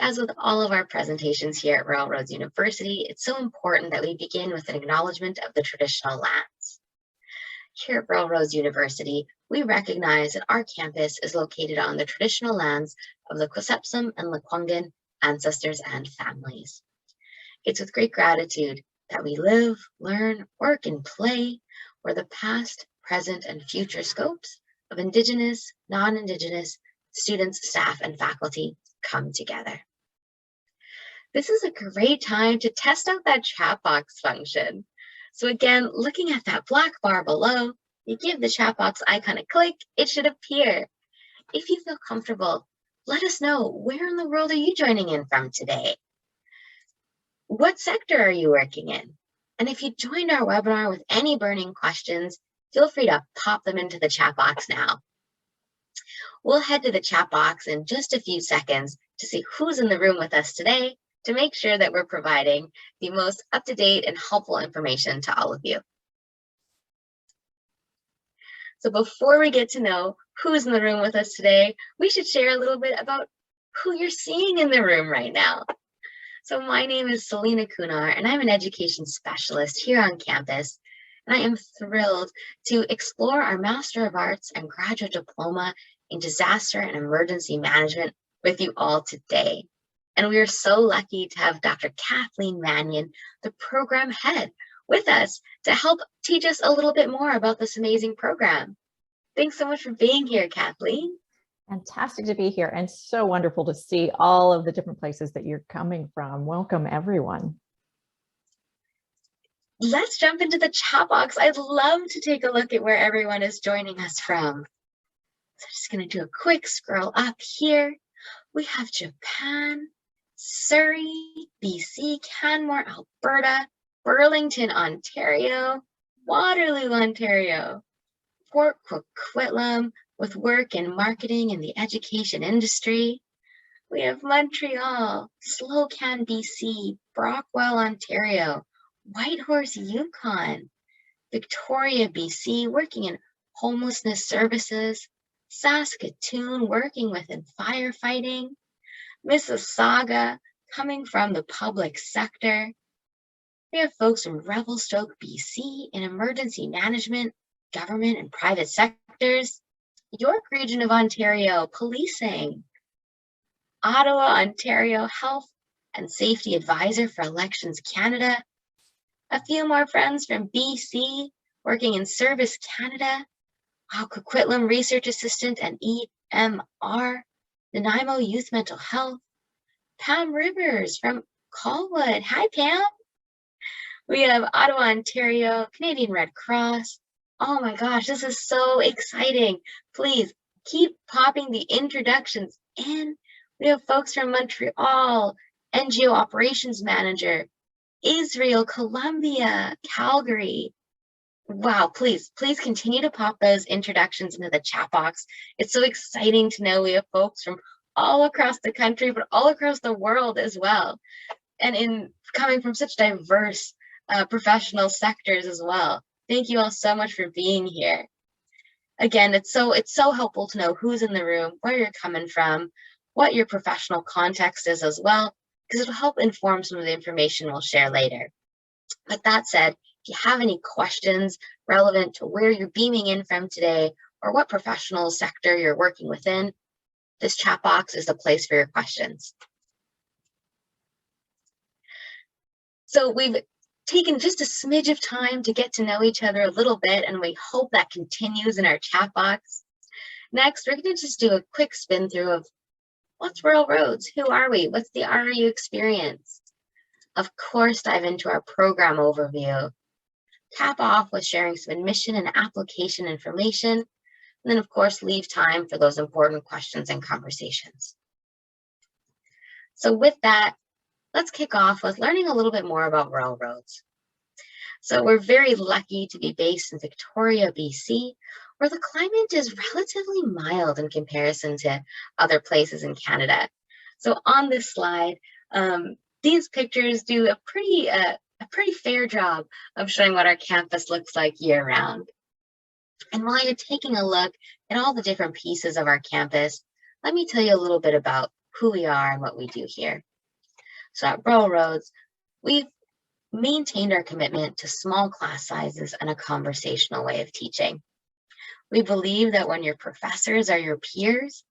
As with all of our presentations here at Railroads University, it's so important that we begin with an acknowledgement of the traditional lands. Here at Railroads University, we recognize that our campus is located on the traditional lands of the Kusepsum and Lekwungen ancestors and families. It's with great gratitude that we live, learn, work, and play where the past, present, and future scopes of Indigenous, non-Indigenous students, staff, and faculty come together. This is a great time to test out that chat box function. So again, looking at that black bar below, you give the chat box icon a click, it should appear. If you feel comfortable, let us know, where in the world are you joining in from today? What sector are you working in? And if you joined our webinar with any burning questions, feel free to pop them into the chat box now. We'll head to the chat box in just a few seconds to see who's in the room with us today, to make sure that we're providing the most up-to-date and helpful information to all of you. So before we get to know who's in the room with us today, we should share a little bit about who you're seeing in the room right now. So my name is Selena Kunar, and I'm an education specialist here on campus. And I am thrilled to explore our Master of Arts and Graduate Diploma in Disaster and Emergency Management with you all today. And we are so lucky to have Dr. Kathleen Manuel, the program head, with us to help teach us a little bit more about this amazing program. Thanks so much for being here, Kathleen. Fantastic to be here, and so wonderful to see all of the different places that you're coming from. Welcome, everyone. Let's jump into the chat box. I'd love to take a look at where everyone is joining us from. So I'm just going to do a quick scroll up here. We have Japan, Surrey, BC, Canmore, Alberta, Burlington, Ontario, Waterloo, Ontario, Port Coquitlam with work in marketing in the education industry. We have Montreal, Slocan, BC, Brockwell, Ontario, Whitehorse, Yukon, Victoria, BC, working in homelessness services, Saskatoon, working within firefighting, Mississauga, coming from the public sector. We have folks from Revelstoke, BC, in emergency management, government and private sectors, York Region of Ontario, policing, Ottawa, Ontario, health and safety advisor for Elections Canada, a few more friends from BC, working in Service Canada, Coquitlam Research Assistant and EMR, Nanaimo Youth Mental Health, Pam Rivers from Colwood. Hi, Pam. We have Ottawa, Ontario, Canadian Red Cross. Oh my gosh, this is so exciting. Please keep popping the introductions in. We have folks from Montreal, NGO Operations Manager, Israel, Colombia, Calgary. Wow, please continue to pop those introductions into the chat box. It's so exciting to know we have folks from all across the country, but all across the world as well. And in coming from such diverse professional sectors as well. Thank you all so much for being here. Again, it's so helpful to know who's in the room, where you're coming from, what your professional context is as well, because it'll help inform some of the information we'll share later. With that said, if you have any questions relevant to where you're beaming in from today or what professional sector you're working within, this chat box is the place for your questions. So we've taken just a smidge of time to get to know each other a little bit, and we hope that continues in our chat box. Next, we're going to just do a quick spin through of what's Railroads? Who are we? What's the RRU experience? Of course, dive into our program overview. Cap off with sharing some admission and application information, and then of course, leave time for those important questions and conversations. So with that, let's kick off with learning a little bit more about Railroads. So we're very lucky to be based in Victoria, BC, where the climate is relatively mild in comparison to other places in Canada. So on this slide, these pictures do a pretty fair job of showing what our campus looks like year-round. And while you're taking a look at all the different pieces of our campus, let me tell you a little bit about who we are and what we do here. So at Railroads, we've maintained our commitment to small class sizes and a conversational way of teaching. We believe that when your professors are your peers,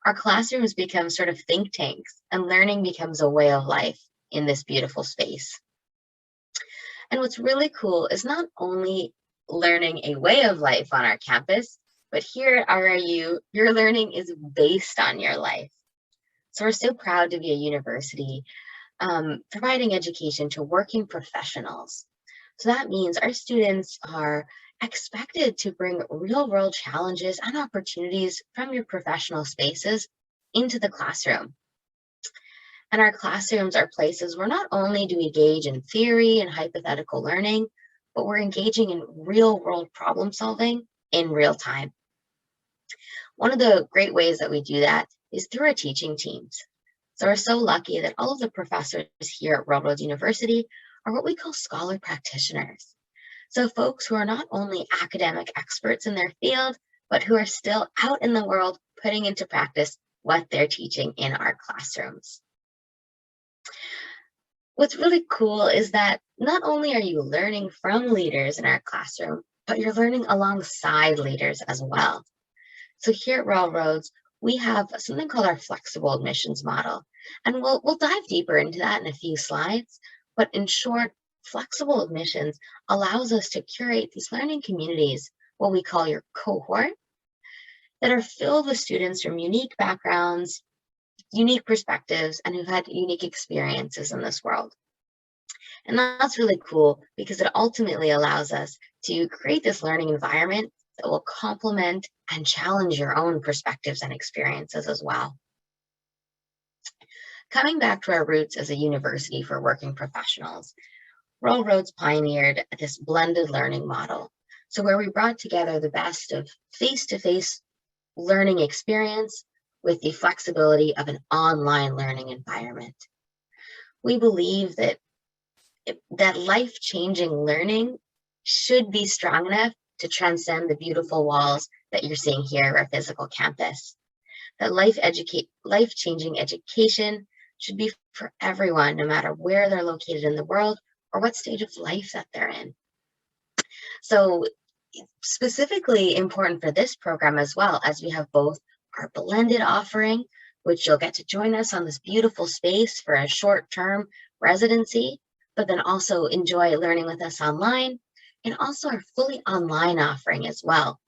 our classrooms become sort of think tanks and learning becomes a way of life in this beautiful space. And what's really cool is not only learning a way of life on our campus, but here at RRU, your learning is based on your life. So we're so proud to be a university providing education to working professionals. So that means our students are expected to bring real-world challenges and opportunities from your professional spaces into the classroom. And our classrooms are places where not only do we engage in theory and hypothetical learning, but we're engaging in real-world problem solving in real time. One of the great ways that we do that is through our teaching teams. So we're so lucky that all of the professors here at Railroads University are what we call scholar practitioners. So folks who are not only academic experts in their field, but who are still out in the world putting into practice what they're teaching in our classrooms. What's really cool is that not only are you learning from leaders in our classroom, but you're learning alongside leaders as well. So here at Railroads, we have something called our flexible admissions model. And we'll dive deeper into that in a few slides. But in short, flexible admissions allows us to curate these learning communities, what we call your cohort, that are filled with students from unique backgrounds, unique perspectives, and who've had unique experiences in this world. And that's really cool because it ultimately allows us to create this learning environment that will complement and challenge your own perspectives and experiences as well. Coming back to our roots as a university for working professionals, Railroads pioneered this blended learning model. So where we brought together the best of face-to-face learning experience with the flexibility of an online learning environment. We believe that life-changing learning should be strong enough to transcend the beautiful walls that you're seeing here at our physical campus. That life-changing education should be for everyone, no matter where they're located in the world or what stage of life that they're in. So specifically important for this program as well, as we have both our blended offering, which you'll get to join us on this beautiful space for a short-term residency, but then also enjoy learning with us online, and also our fully online offering as well.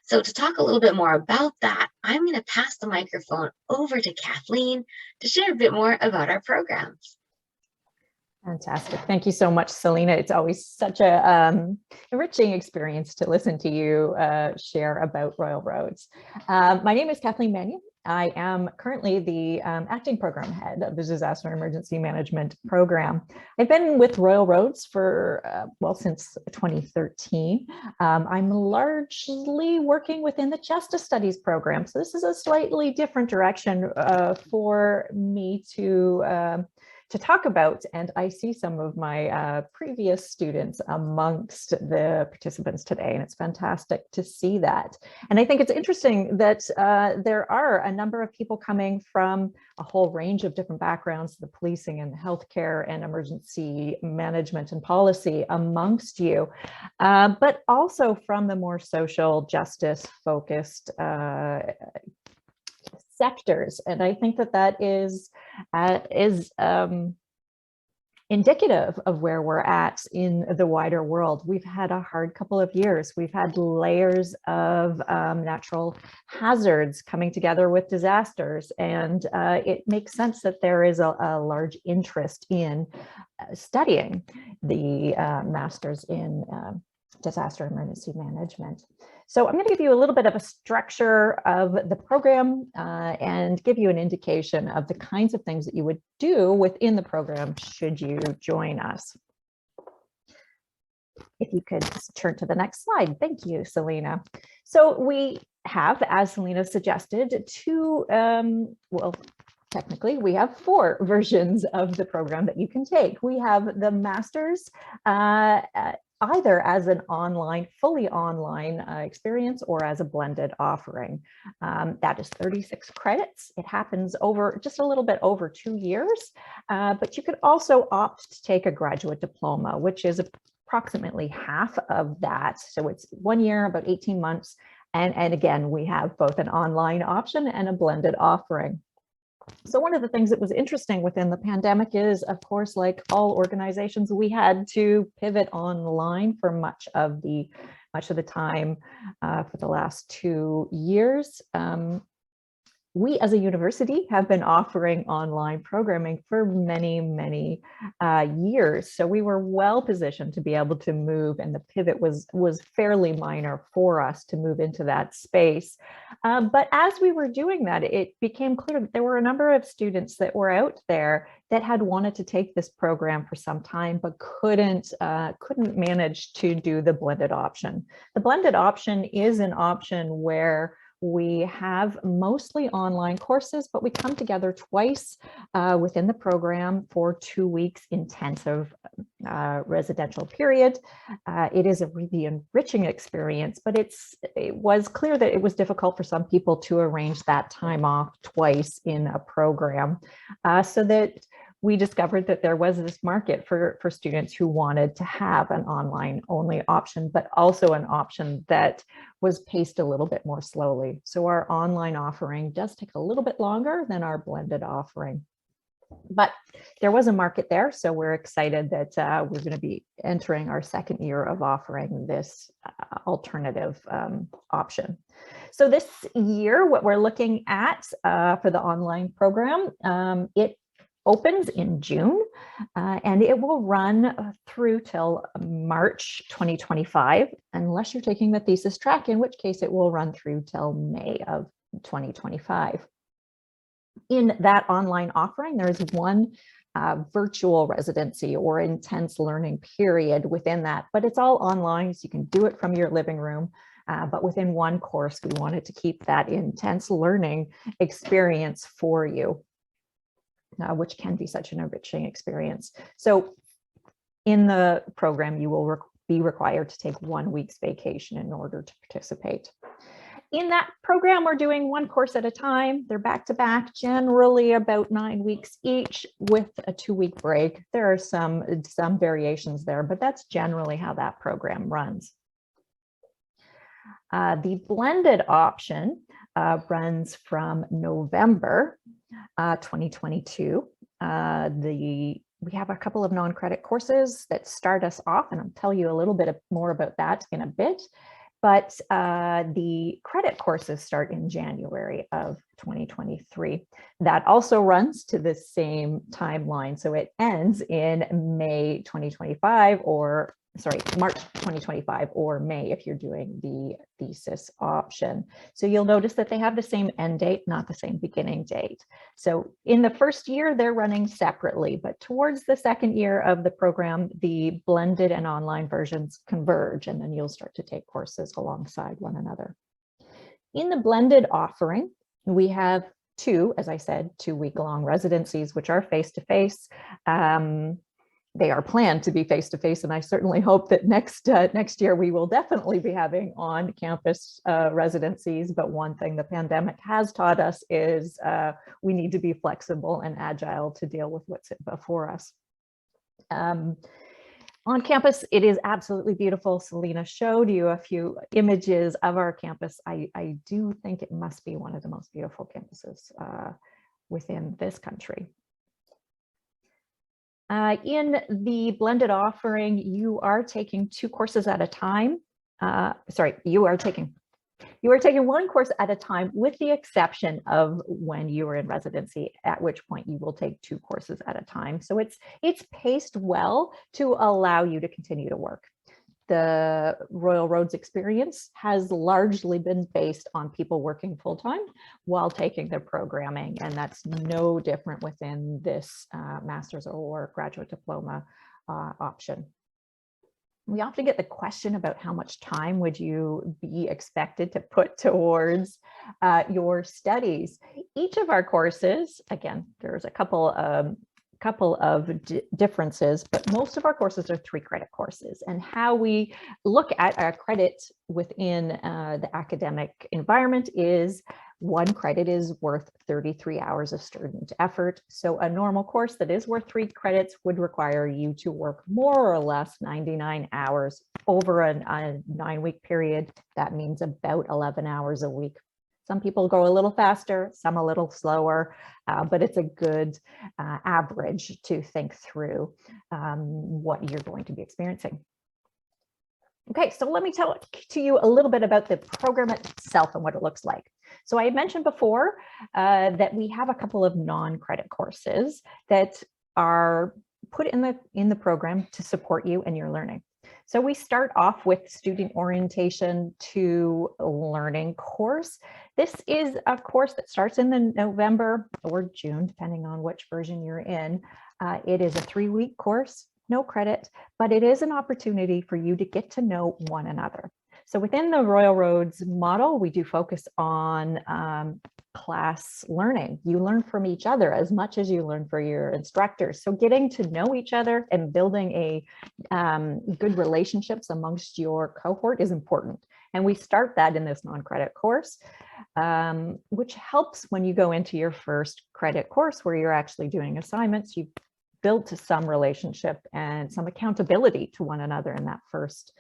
So to talk a little bit more about that, I'm going to pass the microphone over to Kathleen to share a bit more about our programs. Fantastic. Thank you so much, Selena. It's always such a enriching experience to listen to you share about Railroads. My name is Kathleen Manuel. I am currently the acting program head of the Disaster and Emergency Management program. I've been with Railroads for, well, since 2013. I'm largely working within the Justice Studies program. So this is a slightly different direction for me to talk about, and I see some of my previous students amongst the participants today, and it's fantastic to see that. And I think it's interesting that there are a number of people coming from a whole range of different backgrounds, the policing and healthcare and emergency management and policy amongst you, but also from the more social justice focused sectors. And I think that that is indicative of where we're at in the wider world. We've had a hard couple of years. We've had layers of natural hazards coming together with disasters. And it makes sense that there is a large interest in studying the masters in disaster emergency management. So I'm going to give you a little bit of a structure of the program and give you an indication of the kinds of things that you would do within the program should you join us. If you could turn to the next slide. Thank you, Selena. So we have, as Selena suggested, two, well, technically, we have 4 versions of the program that you can take. We have the master's either as an online, fully online experience or as a blended offering. That is 36 credits. It happens over just a little bit over 2 years, but you could also opt to take a graduate diploma, which is approximately half of that. So it's 1 year, about 18 months. And again, we have both an online option and a blended offering. So one of the things that was interesting within the pandemic is, of course, like all organizations, we had to pivot online for much of the time for the last 2 years. We as a university have been offering online programming for many, many years. So we were well positioned to be able to move, and the pivot was fairly minor for us to move into that space. But as we were doing that, it became clear that there were a number of students that were out there that had wanted to take this program for some time, but couldn't manage to do the blended option. The blended option is an option where we have mostly online courses, but we come together twice within the program for 2 weeks intensive residential period. It is a really enriching experience, but it was clear that it was difficult for some people to arrange that time off twice in a program, so that we discovered that there was this market for students who wanted to have an online only option, but also an option that was paced a little bit more slowly. So our online offering does take a little bit longer than our blended offering. But there was a market there, so we're excited that we're going to be entering our 2nd year of offering this alternative option. So this year, what we're looking at for the online program, it opens in June, and it will run through till March 2025, unless you're taking the thesis track, in which case it will run through till May of 2025. In that online offering, there is one virtual residency or intense learning period within that, but it's all online, so you can do it from your living room. But within one course, we wanted to keep that intense learning experience for you, which can be such an enriching experience. So in the program, you will be required to take 1 week's vacation in order to participate. In that program, we're doing one course at a time. They're back to back, generally about 9 weeks each with a 2-week break. There are some variations there, but that's generally how that program runs. The blended option runs from November 2022. We have a couple of non-credit courses that start us off, and I'll tell you a little bit more about that in a bit. But the credit courses start in January of 2023. That also runs to the same timeline. So it ends in May 2025, or sorry, March 2025 or May if you're doing the thesis option. So you'll notice that they have the same end date, not the same beginning date. So in the first year, they're running separately, but towards the 2nd year of the program, the blended and online versions converge, and then you'll start to take courses alongside one another. In the blended offering, we have 2, as I said, 2-week-long residencies, which are face-to-face. They are planned to be face-to-face, and I certainly hope that next year we will definitely be having on-campus residencies. But one thing the pandemic has taught us is we need to be flexible and agile to deal with what's before us. On campus, it is absolutely beautiful. Selena showed you a few images of our campus. I do think it must be one of the most beautiful campuses within this country. In the blended offering, you are taking 2 courses at a time. You are taking 1 course at a time, with the exception of when you are in residency, at which point you will take 2 courses at a time. So it's paced well to allow you to continue to work. The Royal Roads experience has largely been based on people working full-time while taking the programming, and that's no different within this master's or graduate diploma option. We often get the question about how much time would you be expected to put towards your studies. Each of our courses, again, there's a couple couple of differences, but most of our courses are 3-credit courses, and how we look at our credit within the academic environment is 1 credit is worth 33 hours of student effort. So a normal course that is worth 3 credits would require you to work more or less 99 hours over a 9-week period. That means about 11 hours a week. Some people go a little faster, some a little slower, but it's a good average to think through what you're going to be experiencing. Okay, so let me tell to you a little bit about the program itself and what it looks like. So I mentioned before that we have a couple of non-credit courses that are put in the program to support you and your learning. So we start off with Student Orientation to Learning course. This is a course that starts in the November or June, depending on which version you're in. It is a 3-week course, no credit, but it is an opportunity for you to get to know one another. So within the Royal Roads model, we do focus on class learning. You learn from each other as much as you learn for your instructors. So getting to know each other and building a good relationships amongst your cohort is important. And we start that in this non-credit course, which helps when you go into your first credit course where you're actually doing assignments. You've built some relationship and some accountability to one another in that first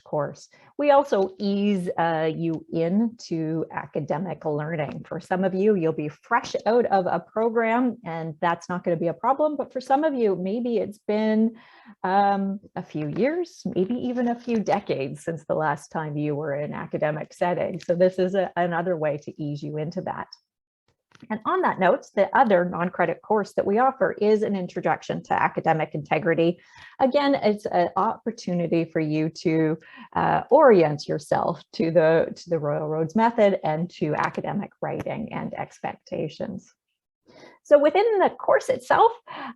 course. We also ease you into academic learning. For some of you, you'll be fresh out of a program and that's not going to be a problem. But for some of you, maybe it's been a few years, maybe even a few decades since the last time you were in academic setting. So this is another way to ease you into that. And on that note, the other non-credit course that we offer is an Introduction to Academic Integrity. Again, it's an opportunity for you to orient yourself to the Royal Roads method and to academic writing and expectations. So within the course itself,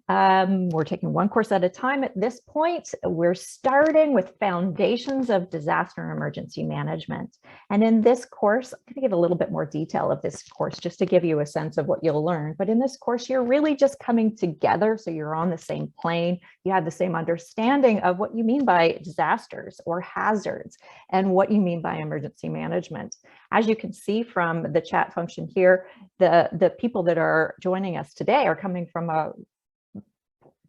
we're taking 1 course at a time at this point. We're starting with Foundations of Disaster and Emergency Management. And in this course, I'm going to give a little bit more detail of this course just to give you a sense of what you'll learn. But in this course, you're really just coming together. So you're on the same plane. You have the same understanding of what you mean by disasters or hazards and what you mean by emergency management. As you can see from the chat function here, the people that are joining us today are coming from a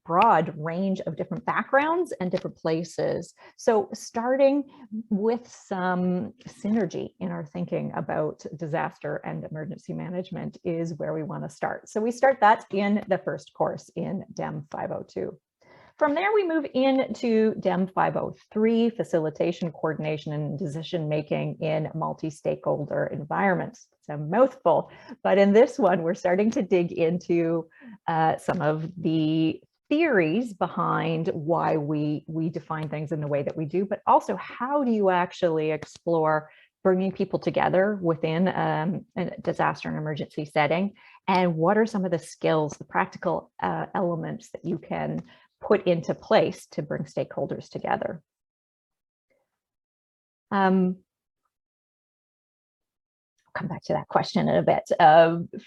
broad range of different backgrounds and different places. So starting with some synergy in our thinking about disaster and emergency management is where we want to start. So we start that in the first course in DEM 502. From there, we move into DEM 503, Facilitation, Coordination, and Decision-Making in Multi-Stakeholder Environments. It's a mouthful, but in this one, we're starting to dig into some of the theories behind why we define things in the way that we do, but also how do you actually explore bringing people together within a disaster and emergency setting, and what are some of the skills, the practical elements that you can put into place to bring stakeholders together. I'll come back to that question in a bit.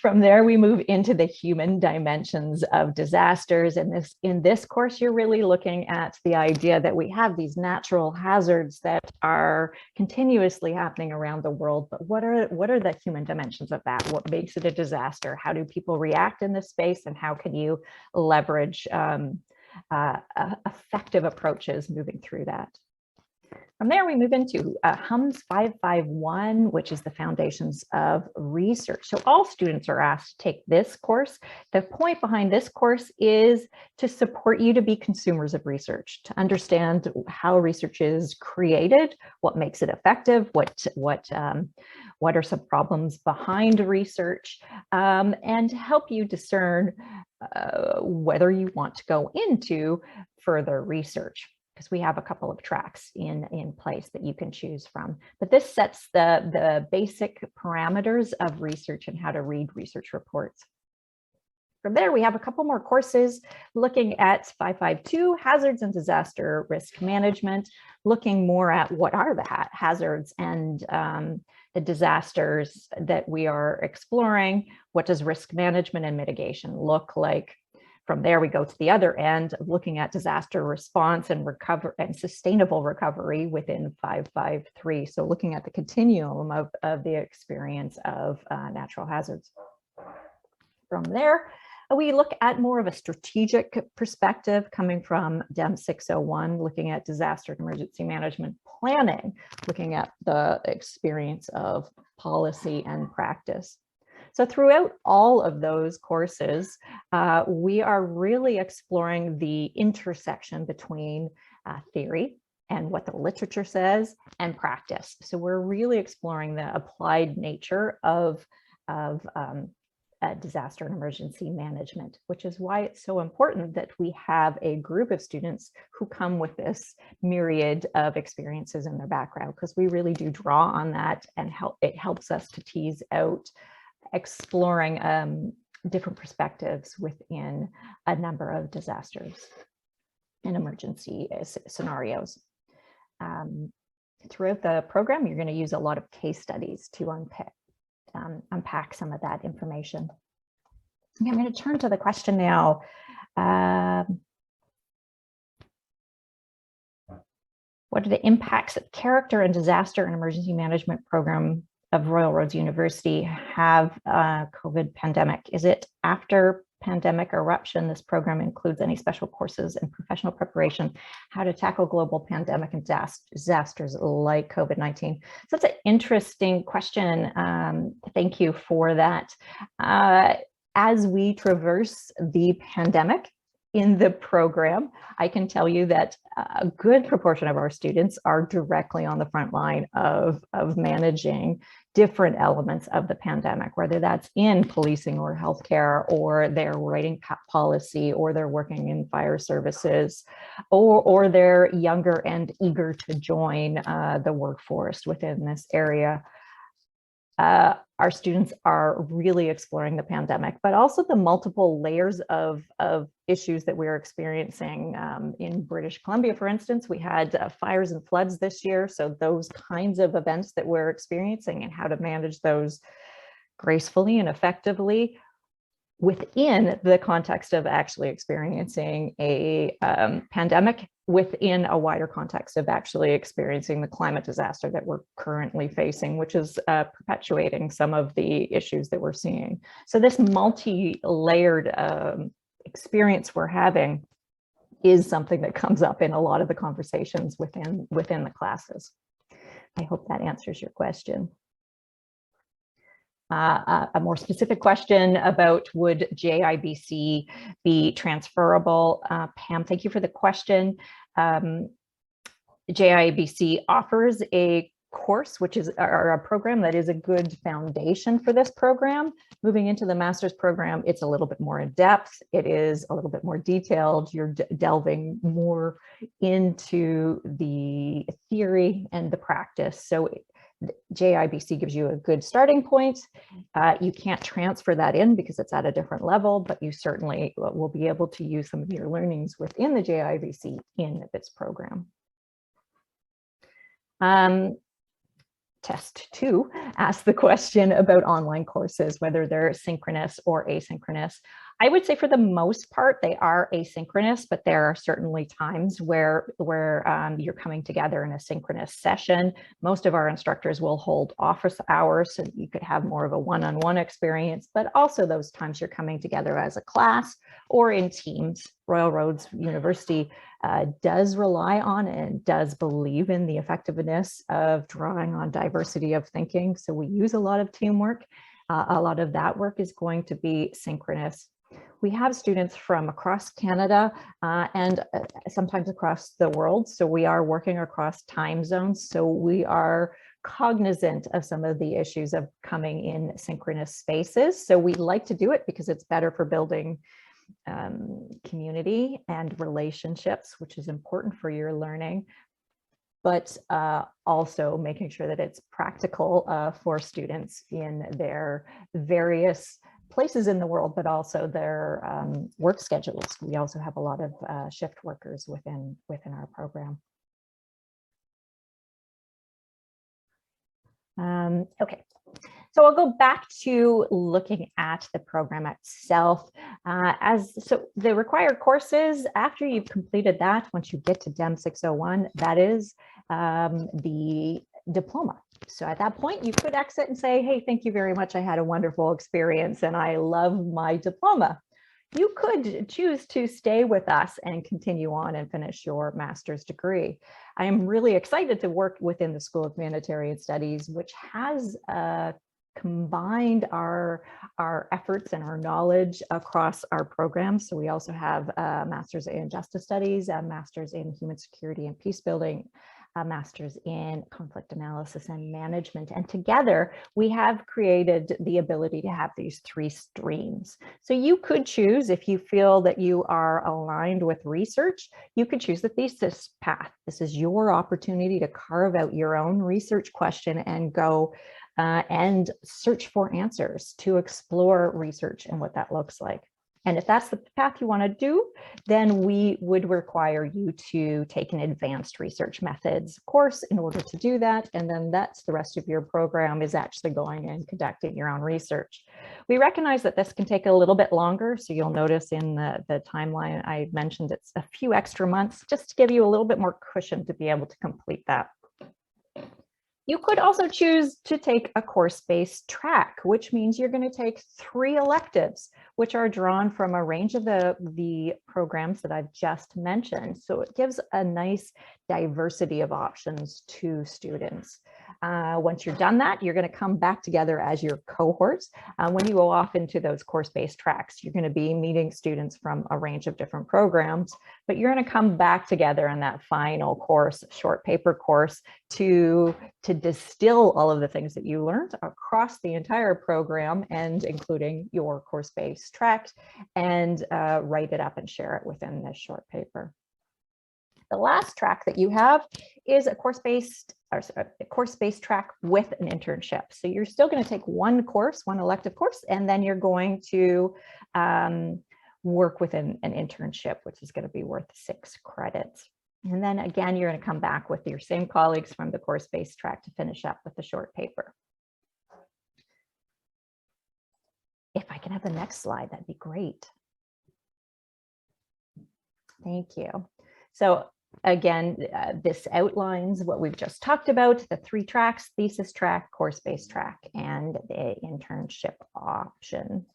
From there, we move into the human dimensions of disasters. And in this course, you're really looking at the idea that we have these natural hazards that are continuously happening around the world. But what are the human dimensions of that? What makes it a disaster? How do people react in this space? And how can you leverage effective approaches moving through that? From there, we move into HUMS 551, which is the Foundations of Research. So all students are asked to take this course. The point behind this course is to support you to be consumers of research, to understand how research is created, what makes it effective, what are some problems behind research, and to help you discern whether you want to go into further research, because we have a couple of tracks in place that you can choose from. But this sets the basic parameters of research and how to read research reports. From there, we have a couple more courses looking at 552, Hazards and Disaster Risk Management, looking more at what are the hazards and the disasters that we are exploring. What does risk management and mitigation look like? from there, we go to the other end of looking at disaster response and sustainable recovery within 553. So looking at the continuum of the experience of natural hazards. From there, we look at more of a strategic perspective coming from DEM 601, looking at disaster and emergency management planning, looking at the experience of policy and practice. So throughout all of those courses, we are really exploring the intersection between theory and what the literature says and practice. So we're really exploring the applied nature of disaster and emergency management, which is why it's so important that we have a group of students who come with this myriad of experiences in their background, because we really do draw on that, and it helps us to tease out exploring different perspectives within a number of disasters and emergency scenarios. Throughout the program, you're going to use a lot of case studies to unpack some of that information. Okay, I'm going to turn to the question now. What are the impacts that character and disaster and emergency management program of Royal Roads University have COVID pandemic? Is it after pandemic eruption? This program includes any special courses and professional preparation, how to tackle global pandemic and disasters like COVID-19. So that's an interesting question. Thank you for that. As we traverse the pandemic in the program, I can tell you that a good proportion of our students are directly on the front line of managing different elements of the pandemic, whether that's in policing or healthcare, or they're writing policy, or they're working in fire services, or they're younger and eager to join the workforce within this area. Our students are really exploring the pandemic, but also the multiple layers of issues that we're experiencing. In British Columbia, for instance, we had fires and floods this year. So those kinds of events that we're experiencing and how to manage those gracefully and effectively within the context of actually experiencing a pandemic, within a wider context of actually experiencing the climate disaster that we're currently facing, which is perpetuating some of the issues that we're seeing. So this multi-layered experience we're having is something that comes up in a lot of the conversations within the classes. I hope that answers your question. A more specific question about would JIBC be transferable? Pam, thank you for the question. JIBC offers a course, which is a program that is a good foundation for this program. Moving into the master's program, it's a little bit more in depth. It is a little bit more detailed. You're delving more into the theory and the practice. So JIBC gives you a good starting point. You can't transfer that in because it's at a different level, but you certainly will be able to use some of your learnings within the JIBC in this program. Test 2 asks the question about online courses, whether they're synchronous or asynchronous. I would say for the most part, they are asynchronous, but there are certainly times where you're coming together in a synchronous session. Most of our instructors will hold office hours, so you could have more of a one-on-one experience, but also those times you're coming together as a class or in teams. Royal Roads University does rely on and does believe in the effectiveness of drawing on diversity of thinking. So we use a lot of teamwork. A lot of that work is going to be synchronous. We have students from across Canada and sometimes across the world. So we are working across time zones. So we are cognizant of some of the issues of coming in synchronous spaces. So we like to do it because it's better for building community and relationships, which is important for your learning, but also making sure that it's practical for students in their various places in the world, but also their work schedules. We also have a lot of shift workers within our program. Okay, So I'll go back to looking at the program itself. So the required courses, after you've completed that, once you get to DEM 601, that is the diploma. So at that point, you could exit and say, hey, thank you very much. I had a wonderful experience and I love my diploma. You could choose to stay with us and continue on and finish your master's degree. I am really excited to work within the School of Humanitarian Studies, which has combined our efforts and our knowledge across our programs. So we also have a master's in justice studies, a master's in human security and peace building, a master's in conflict analysis and management. And together we have created the ability to have these 3 streams. So you could choose, if you feel that you are aligned with research, you could choose the thesis path. This is your opportunity to carve out your own research question and go and search for answers, to explore research and what that looks like. And if that's the path you want to do, then we would require you to take an advanced research methods course in order to do that. And then that's the rest of your program, is actually going and conducting your own research. We recognize that this can take a little bit longer. So you'll notice in the timeline I mentioned, it's a few extra months, just to give you a little bit more cushion to be able to complete that. You could also choose to take a course-based track, which means you're going to take 3 electives, which are drawn from a range of the programs that I've just mentioned. So it gives a nice diversity of options to students. Once you're done that, you're going to come back together as your cohorts. When you go off into those course-based tracks, you're going to be meeting students from a range of different programs, but you're going to come back together in that final course, short paper course, to distill all of the things that you learned across the entire program, and including your course-based track, and write it up and share it within this short paper. The last track that you have is a course-based track with an internship. So you're still going to take one elective course, and then you're going to work within an internship, which is going to be worth 6 credits. And then again, you're going to come back with your same colleagues from the course-based track to finish up with the short paper. If I can have the next slide, that'd be great. Thank you. So again, this outlines what we've just talked about, the 3 tracks: thesis track, course-based track, and the internship option.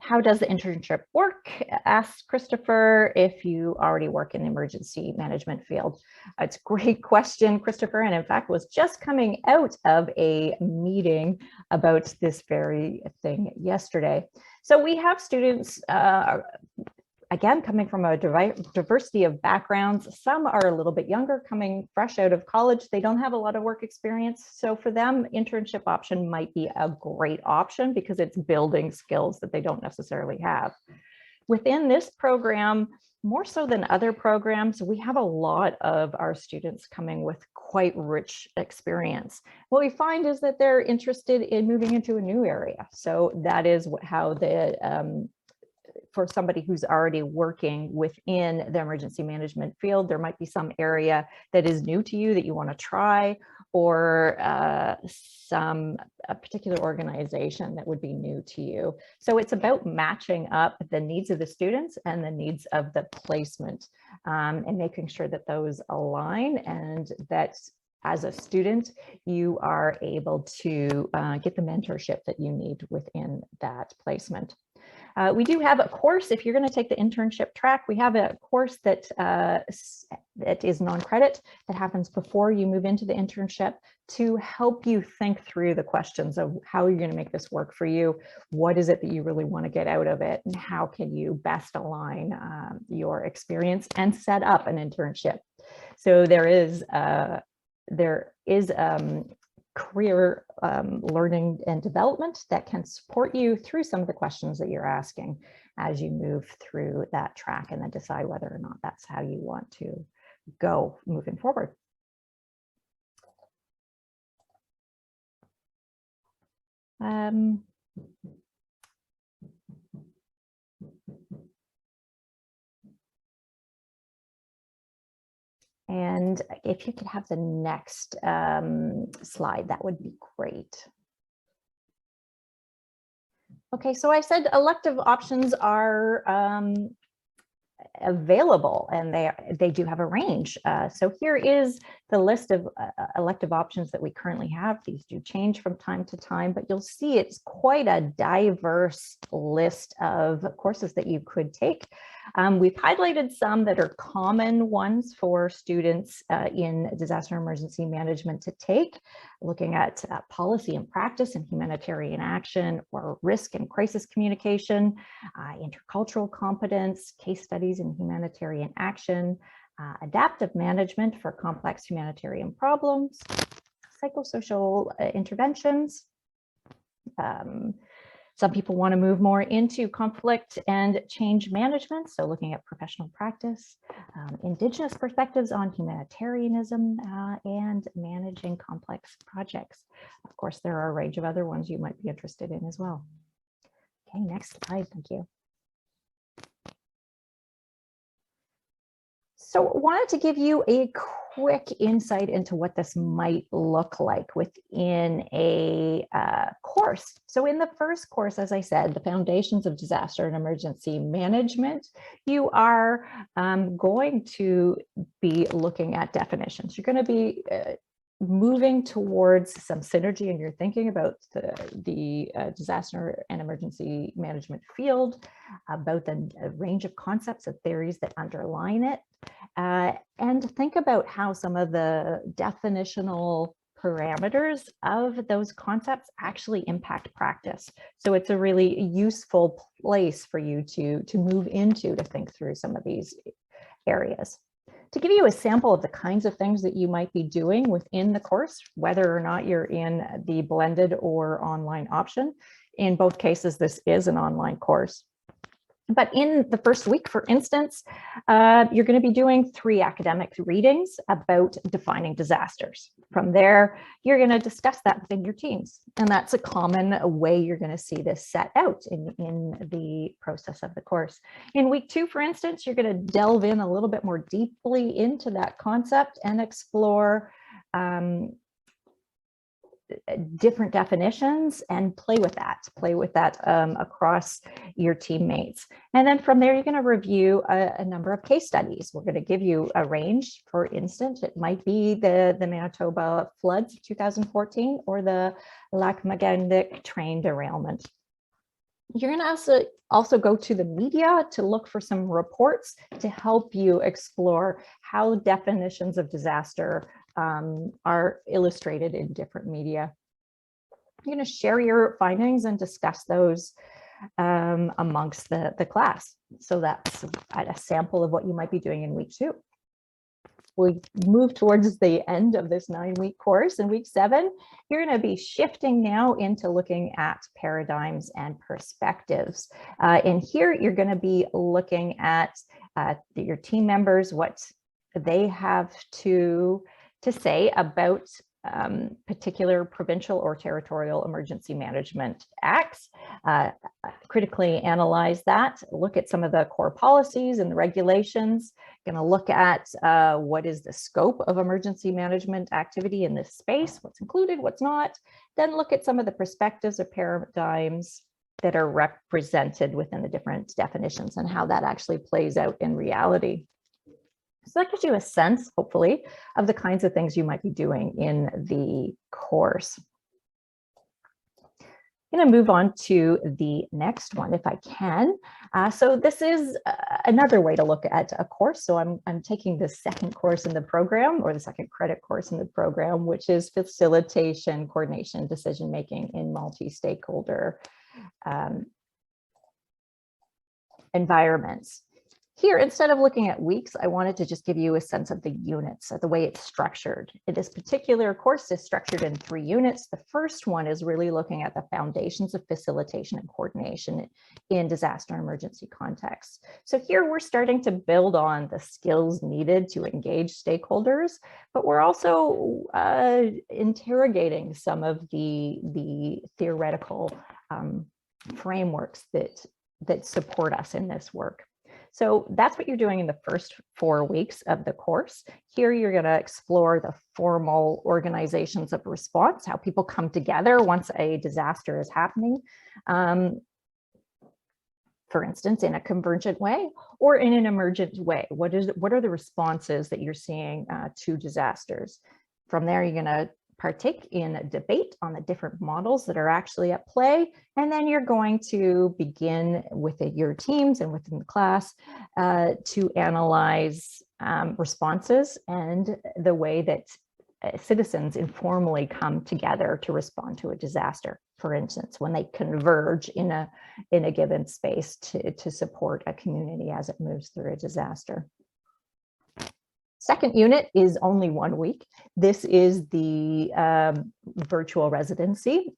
How does the internship work? Asked Christopher, if you already work in the emergency management field. It's a great question, Christopher, and in fact was just coming out of a meeting about this very thing yesterday. So we have students, again, coming from a diversity of backgrounds. Some are a little bit younger, coming fresh out of college. They don't have a lot of work experience. So for them, internship option might be a great option because it's building skills that they don't necessarily have. Within this program, more so than other programs, we have a lot of our students coming with quite rich experience. What we find is that they're interested in moving into a new area. So that is how the for somebody who's already working within the emergency management field, there might be some area that is new to you that you want to try, or a particular organization that would be new to you. So it's about matching up the needs of the students and the needs of the placement, and making sure that those align, and that as a student, you are able to get the mentorship that you need within that placement. We do have a course, if you're going to take the internship track, we have a course that is non-credit that happens before you move into the internship to help you think through the questions of how you're going to make this work for you. What is it that you really want to get out of it? And how can you best align your experience and set up an internship? So there is career learning and development that can support you through some of the questions that you're asking as you move through that track, and then decide whether or not that's how you want to go moving forward. And if you could have the next slide, that would be great. Okay, so I said elective options are available, and they do have a range. So here is the list of elective options that we currently have. These do change from time to time, but you'll see it's quite a diverse list of courses that you could take. We've highlighted some that are common ones for students in disaster emergency management to take, looking at policy and practice and humanitarian action, or risk and crisis communication, intercultural competence, case studies in humanitarian action, adaptive management for complex humanitarian problems, psychosocial interventions. Some people want to move more into conflict and change management, so looking at professional practice, Indigenous perspectives on humanitarianism, and managing complex projects. Of course, there are a range of other ones you might be interested in as well. Okay, next slide, thank you. So I wanted to give you a quick insight into what this might look like within a course. So in the first course, as I said, the Foundations of Disaster and Emergency Management, you are going to be looking at definitions. You're going to be moving towards some synergy in your thinking about the disaster and emergency management field, about the range of concepts and theories that underline it, and think about how some of the definitional parameters of those concepts actually impact practice. So it's a really useful place for you to move into to think through some of these areas. To give you a sample of the kinds of things that you might be doing within the course, whether or not you're in the blended or online option, in both cases, this is an online course. But in the first week, for instance, you're going to be doing 3 academic readings about defining disasters. From there, you're going to discuss that within your teams. And that's a common way you're going to see this set out in the process of the course. In week 2, for instance, you're going to delve in a little bit more deeply into that concept and explore different definitions and play with that across your teammates. And then from there, you're going to review a number of case studies. We're going to give you a range. For instance, it might be the Manitoba floods of 2014 or the Lac Mégantic train derailment. You're going to also go to the media to look for some reports to help you explore how definitions of disaster are illustrated in different media. You're going to share your findings and discuss those amongst the class. So that's a sample of what you might be doing in week 2. We move towards the end of this 9-week course. In week 7, you're going to be shifting now into looking at paradigms and perspectives. And here you're going to be looking at your team members, what they have to say about particular provincial or territorial emergency management acts, critically analyze that, look at some of the core policies and the regulations, going to look at what is the scope of emergency management activity in this space, what's included, what's not, then look at some of the perspectives or paradigms that are represented within the different definitions and how that actually plays out in reality. So that gives you a sense, hopefully, of the kinds of things you might be doing in the course. I'm going to move on to the next one, if I can. So this is another way to look at a course. So I'm taking the second course in the program, or the second credit course in the program, which is Facilitation, Coordination, Decision-Making in Multi-Stakeholder environments. Here, instead of looking at weeks, I wanted to just give you a sense of the units, of the way it's structured. This particular course is structured in 3 units. The first one is really looking at the foundations of facilitation and coordination in disaster and emergency contexts. So here we're starting to build on the skills needed to engage stakeholders, but we're also interrogating some of the theoretical frameworks that support us in this work. So that's what you're doing in the first 4 weeks of the course. Here, you're going to explore the formal organizations of response, how people come together once a disaster is happening. For instance, in a convergent way or in an emergent way. What are the responses that you're seeing to disasters? From there, you're going to partake in a debate on the different models that are actually at play. And then you're going to begin with your teams and within the class to analyze responses and the way that citizens informally come together to respond to a disaster. For instance, when they converge in a given space to support a community as it moves through a disaster. Second unit is only 1 week. This is the virtual residency.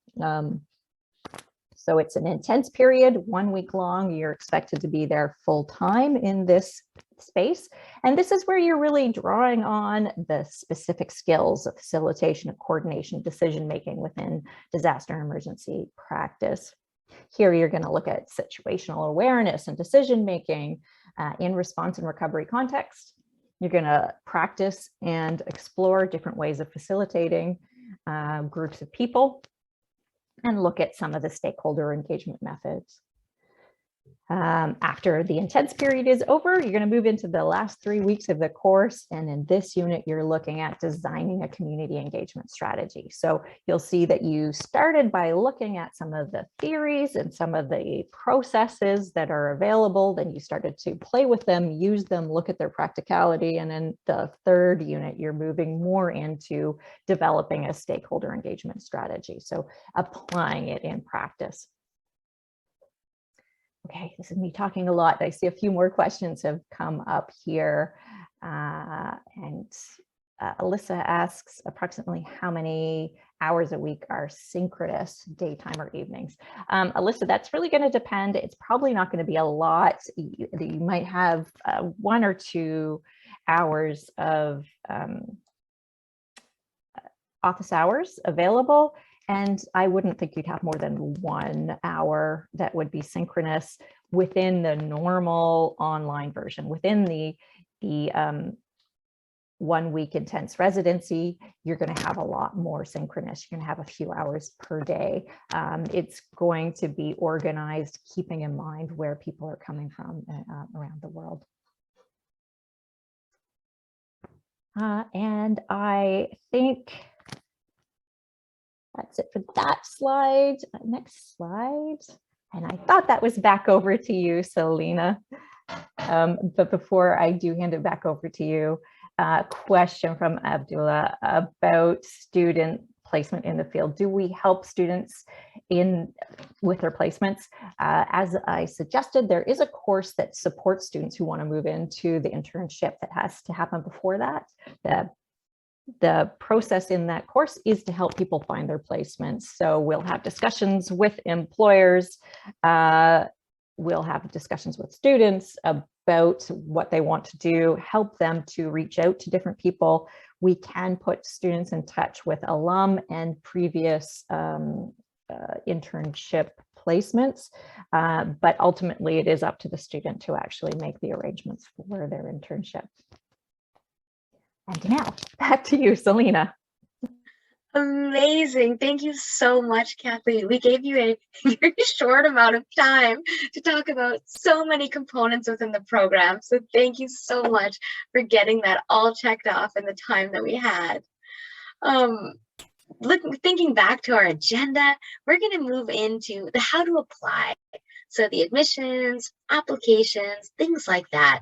So it's an intense period, 1 week long. You're expected to be there full time in this space. And this is where you're really drawing on the specific skills of facilitation, of coordination, decision-making within disaster and emergency practice. Here, you're going to look at situational awareness and decision-making in response and recovery context. You're going to practice and explore different ways of facilitating groups of people and look at some of the stakeholder engagement methods. After the intense period is over, you're going to move into the last 3 weeks of the course. And in this unit, you're looking at designing a community engagement strategy. So you'll see that you started by looking at some of the theories and some of the processes that are available. Then you started to play with them, use them, look at their practicality. And in the third unit, you're moving more into developing a stakeholder engagement strategy. So applying it in practice. Okay, this is me talking a lot. I see a few more questions have come up here. Alyssa asks approximately how many hours a week are synchronous, daytime or evenings? Alyssa, that's really going to depend. It's probably not going to be a lot. You might have 1 or 2 hours of office hours available. And I wouldn't think you'd have more than 1 hour that would be synchronous within the normal online version. Within the 1 week intense residency, you're going to have a lot more synchronous. You're going to have a few hours per day. It's going to be organized, keeping in mind where people are coming from around the world. And I think that's it for that slide. Next slide. And I thought that was back over to you, Selena. But before I do hand it back over to you, a question from Abdullah about student placement in the field. Do we help students with their placements? As I suggested, there is a course that supports students who want to move into the internship that has to happen before that. The process in that course is to help people find their placements. So we'll have discussions with employers. We'll have discussions with students about what they want to do, help them to reach out to different people. We can put students in touch with alum and previous internship placements, but ultimately it is up to the student to actually make the arrangements for their internship. And now back to you, Selena. Amazing. Thank you so much, Kathleen. We gave you a very short amount of time to talk about so many components within the program. So thank you so much for getting that all checked off in the time that we had. Thinking back to our agenda, we're going to move into the how to apply. So the admissions, applications, things like that.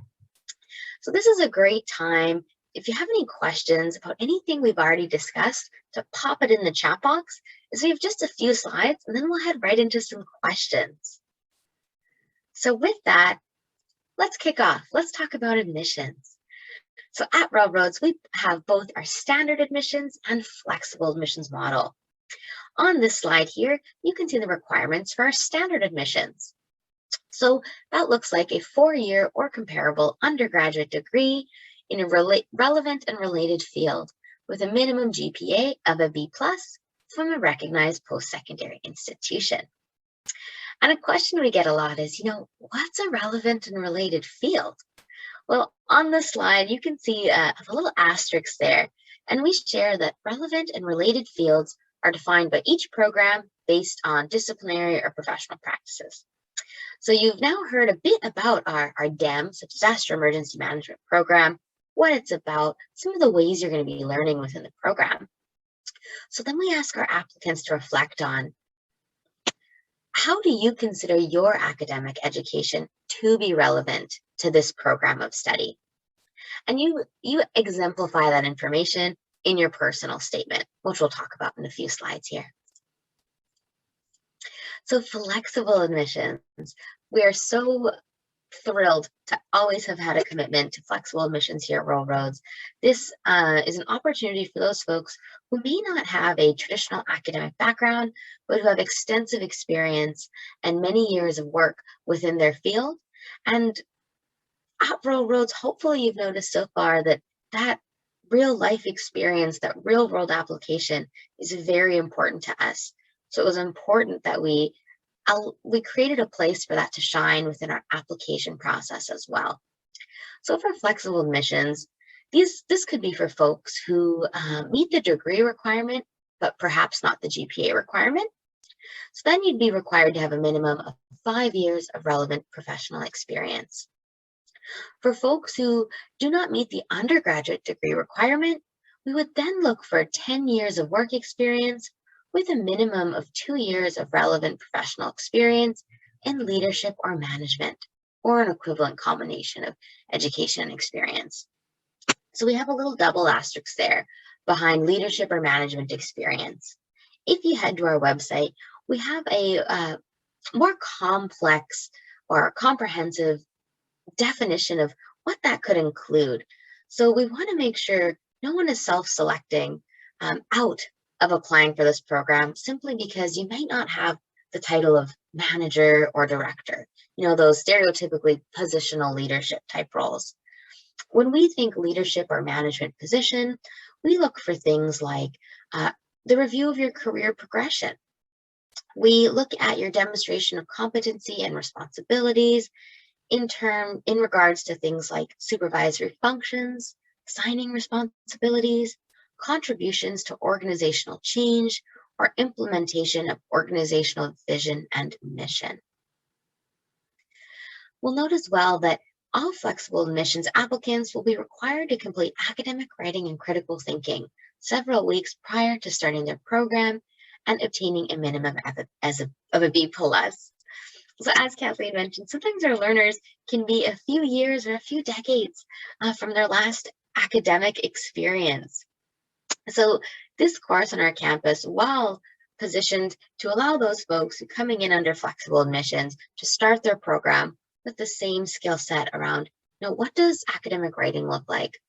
So this is a great time. If you have any questions about anything we've already discussed, to pop it in the chat box, as we have just a few slides, and then we'll head right into some questions. So with that, let's kick off. Let's talk about admissions. So at Railroads, we have both our standard admissions and flexible admissions model. On this slide here, you can see the requirements for our standard admissions. So that looks like a 4-year or comparable undergraduate degree in a relevant and related field with a minimum GPA of a B+ from a recognized post-secondary institution. And a question we get a lot is, what's a relevant and related field? Well, on the slide, you can see a little asterisk there, and we share that relevant and related fields are defined by each program based on disciplinary or professional practices. So you've now heard a bit about our DEM, so Disaster Emergency Management Program, what it's about, some of the ways you're going to be learning within the program. So then we ask our applicants to reflect on, how do you consider your academic education to be relevant to this program of study? And you exemplify that information in your personal statement, which we'll talk about in a few slides here. So flexible admissions, we are so thrilled to always have had a commitment to flexible admissions here at Rural Roads. This is an opportunity for those folks who may not have a traditional academic background, but who have extensive experience and many years of work within their field. And at Rural Roads, hopefully you've noticed so far that real life experience, that real world application is very important to us. So it was important that we created a place for that to shine within our application process as well. So for flexible admissions, this could be for folks who meet the degree requirement, but perhaps not the GPA requirement. So then you'd be required to have a minimum of 5 years of relevant professional experience. For folks who do not meet the undergraduate degree requirement, we would then look for 10 years of work experience with a minimum of 2 years of relevant professional experience in leadership or management, or an equivalent combination of education and experience. So we have a little double asterisk there behind leadership or management experience. If you head to our website, we have a more complex or comprehensive definition of what that could include. So we want to make sure no one is self-selecting out of applying for this program simply because you might not have the title of manager or director, those stereotypically positional leadership type roles. When we think leadership or management position, we look for things like the review of your career progression. We look at your demonstration of competency and responsibilities in regards to things like supervisory functions, signing responsibilities, contributions to organizational change, or implementation of organizational vision and mission. We'll note as well that all flexible admissions applicants will be required to complete academic writing and critical thinking several weeks prior to starting their program and obtaining a minimum of a B+. So as Kathleen mentioned, sometimes our learners can be a few years or a few decades from their last academic experience. So this course on our campus, while positioned to allow those folks who coming in under flexible admissions to start their program with the same skill set around, what does academic writing look like?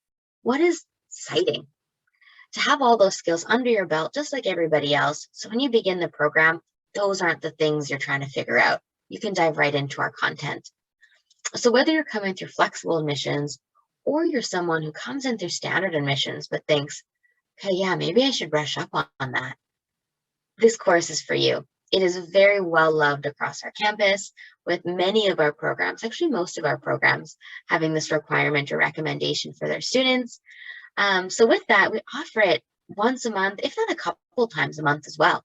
What is citing? To have all those skills under your belt, just like everybody else. So when you begin the program, those aren't the things you're trying to figure out. You can dive right into our content. So whether you're coming through flexible admissions or you're someone who comes in through standard admissions but thinks, okay, yeah, maybe I should brush up on that, this course is for you. It is very well loved across our campus, with many of our programs, actually most of our programs, having this requirement or recommendation for their students. So with that, we offer it once a month, if not a couple times a month as well.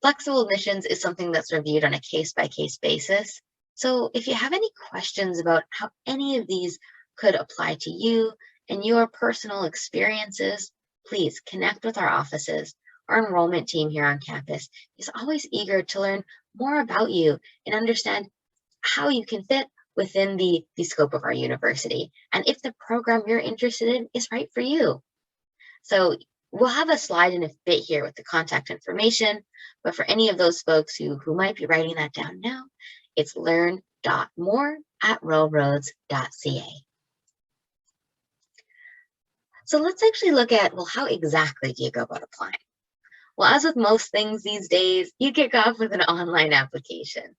Flexible admissions is something that's reviewed on a case-by-case basis. So if you have any questions about how any of these could apply to you and your personal experiences, please connect with our offices. Our enrollment team here on campus is always eager to learn more about you and understand how you can fit within the scope of our university, and if the program you're interested in is right for you. So we'll have a slide in a bit here with the contact information, but for any of those folks who might be writing that down now, it's learn.more@ruralroads.ca. So let's actually look at, well, how exactly do you go about applying? Well, as with most things these days, you kick off with an online application.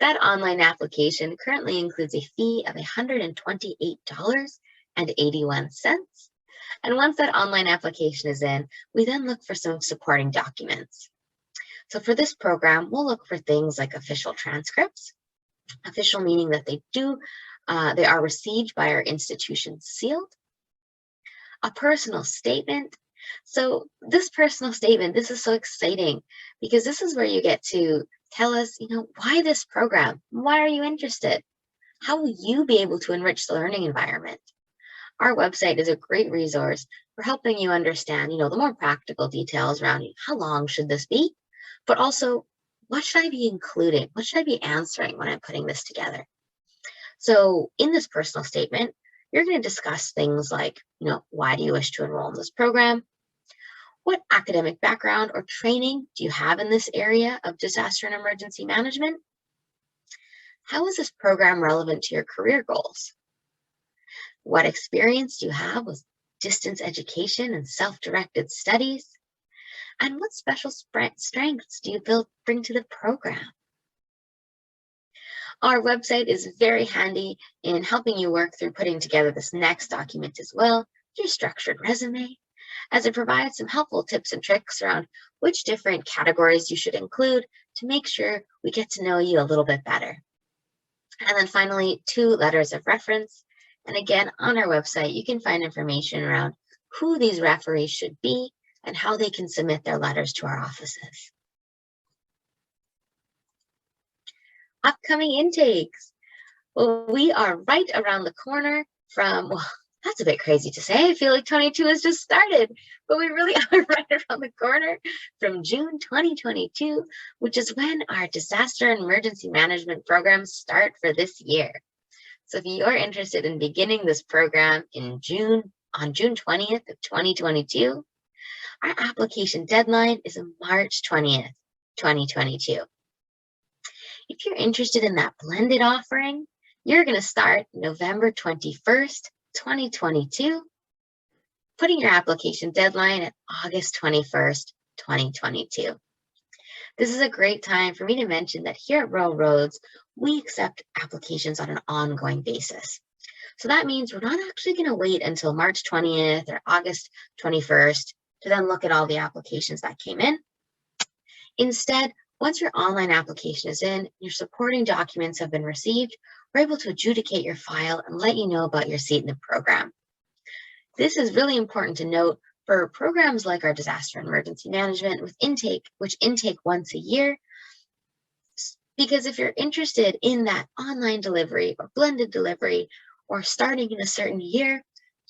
That online application currently includes a fee of $128.81. And once that online application is in, we then look for some supporting documents. So for this program, we'll look for things like official transcripts, official meaning that they are received by our institution sealed, a personal statement. So this personal statement, this is so exciting because this is where you get to tell us, why this program? Why are you interested? How will you be able to enrich the learning environment? Our website is a great resource for helping you understand, the more practical details around how long should this be, but also what should I be including? What should I be answering when I'm putting this together? So in this personal statement, you're going to discuss things like, why do you wish to enroll in this program? What academic background or training do you have in this area of disaster and emergency management? How is this program relevant to your career goals? What experience do you have with distance education and self-directed studies? And what special strengths do you bring to the program? Our website is very handy in helping you work through putting together this next document as well, your structured resume, as it provides some helpful tips and tricks around which different categories you should include to make sure we get to know you a little bit better. And then finally, 2 letters of reference. And again, on our website, you can find information around who these referees should be and how they can submit their letters to our offices. Upcoming intakes. Well, we are right around the corner from, well, that's a bit crazy to say. I feel like 22 has just started, but we really are right around the corner from June 2022, which is when our disaster and emergency management programs start for this year. So if you're interested in beginning this program on June 20th of 2022, our application deadline is March 20th, 2022. If you're interested in that blended offering, you're going to start November 21st, 2022, putting your application deadline at August 21st, 2022. This is a great time for me to mention that here at Rural Roads, we accept applications on an ongoing basis. So that means we're not actually going to wait until March 20th or August 21st to then look at all the applications that came in. Instead, once your online application is in, your supporting documents have been received, we're able to adjudicate your file and let you know about your seat in the program. This is really important to note for programs like our disaster and emergency management which intake once a year, because if you're interested in that online delivery or blended delivery or starting in a certain year,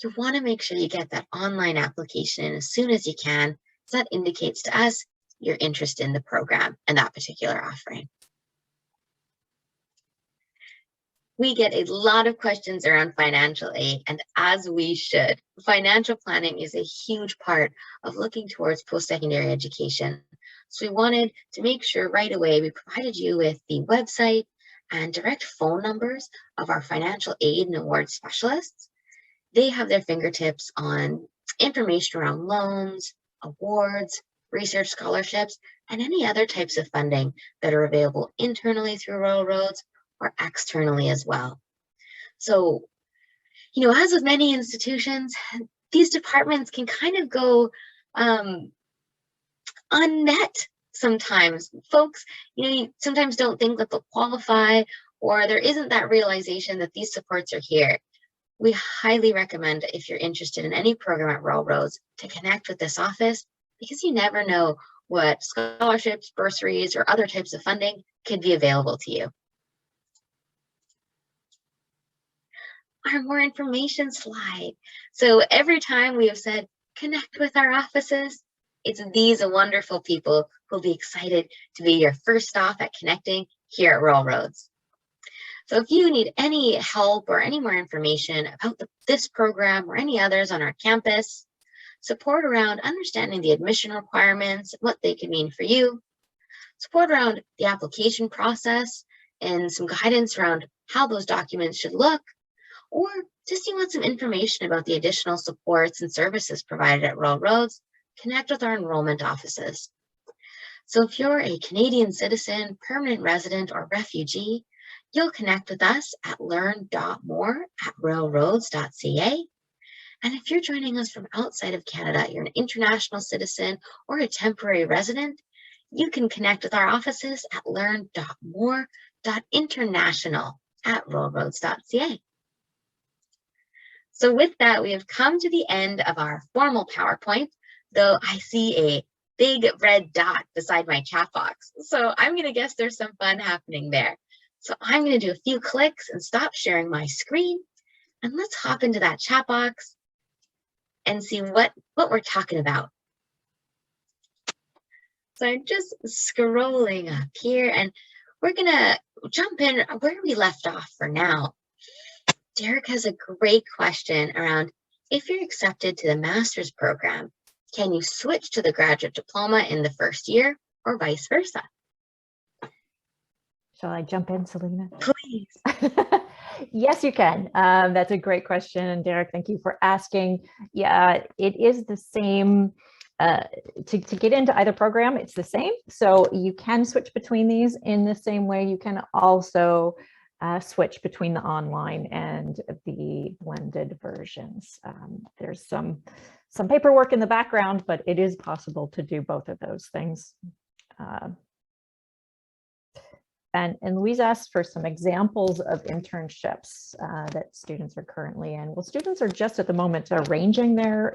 you want to make sure you get that online application in as soon as you can. So that indicates to us your interest in the program and that particular offering. We get a lot of questions around financial aid, and as we should. Financial planning is a huge part of looking towards post-secondary education. So we wanted to make sure right away we provided you with the website and direct phone numbers of our financial aid and award specialists. They have their fingertips on information around loans, awards, research scholarships, and any other types of funding that are available internally through Rural Roads or externally as well. So, as with many institutions, these departments can kind of go unmet sometimes. Folks, you sometimes don't think that they'll qualify, or there isn't that realization that these supports are here. We highly recommend, if you're interested in any program at Rural Roads, to connect with this office, because you never know what scholarships, bursaries, or other types of funding could be available to you. Our more information slide. So every time we have said, connect with our offices, it's these wonderful people who'll be excited to be your first stop at connecting here at Rural Roads. So if you need any help or any more information about this program or any others on our campus, support around understanding the admission requirements, what they can mean for you, support around the application process, and some guidance around how those documents should look, or just you want some information about the additional supports and services provided at Rural Roads, connect with our enrollment offices. So if you're a Canadian citizen, permanent resident, or refugee, you'll connect with us at learn.more@ruralroads.ca. And if you're joining us from outside of Canada, you're an international citizen or a temporary resident, you can connect with our offices at learn.more.international@rollroads.ca. So with that, we have come to the end of our formal PowerPoint, though I see a big red dot beside my chat box. So I'm going to guess there's some fun happening there. So I'm going to do a few clicks and stop sharing my screen. And let's hop into that chat box and see what we're talking about. So I'm just scrolling up here and we're going to jump in where we left off for now. Derek has a great question around if you're accepted to the master's program, can you switch to the graduate diploma in the first year or vice versa? Shall I jump in, Selena? Please. Yes, you can. That's a great question, Derek. Thank you for asking. Yeah, it is the same. To get into either program, it's the same. So you can switch between these in the same way. You can also switch between the online and the blended versions. There's some paperwork in the background, but it is possible to do both of those things. And Louise asked for some examples of internships that students are currently in. Well, students are just at the moment arranging their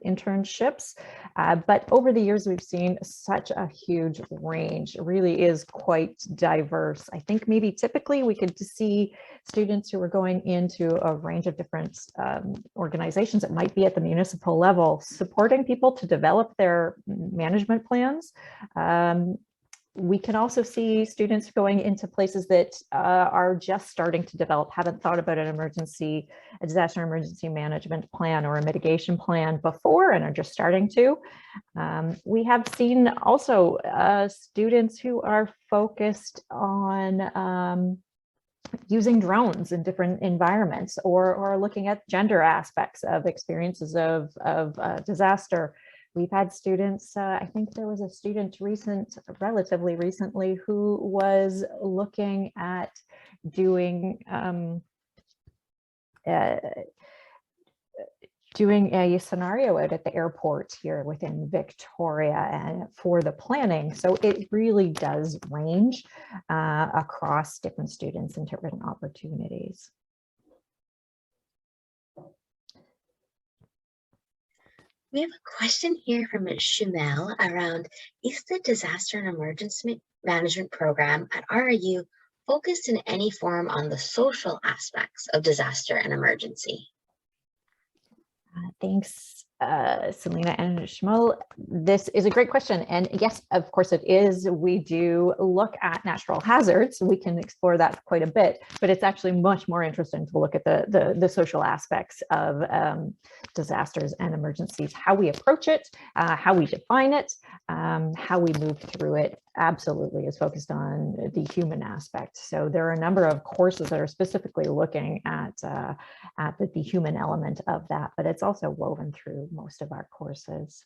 internships, but over the years we've seen such a huge range. It really is quite diverse. I think maybe typically we could see students who are going into a range of different organizations. It might be at the municipal level, supporting people to develop their management plans. We can also see students going into places that are just starting to develop, haven't thought about a disaster emergency management plan or a mitigation plan before and are just starting to. We have seen also students who are focused on using drones in different environments or looking at gender aspects of experiences of disaster. We've had students, I think there was a student relatively recently who was looking at doing a scenario out at the airport here within Victoria and for the planning. So it really does range across different students and different opportunities. We have a question here from Shumel around, is the disaster and emergency management program at RRU focused in any form on the social aspects of disaster and emergency? Thanks, Selena and Shmuel. This is a great question. And yes, of course it is. We do look at natural hazards. We can explore that quite a bit, but it's actually much more interesting to look at the social aspects of disasters and emergencies, how we approach it, how we define it, how we move through it. Absolutely is focused on the human aspect. So there are a number of courses that are specifically looking at the human element of that, but it's also woven through most of our courses.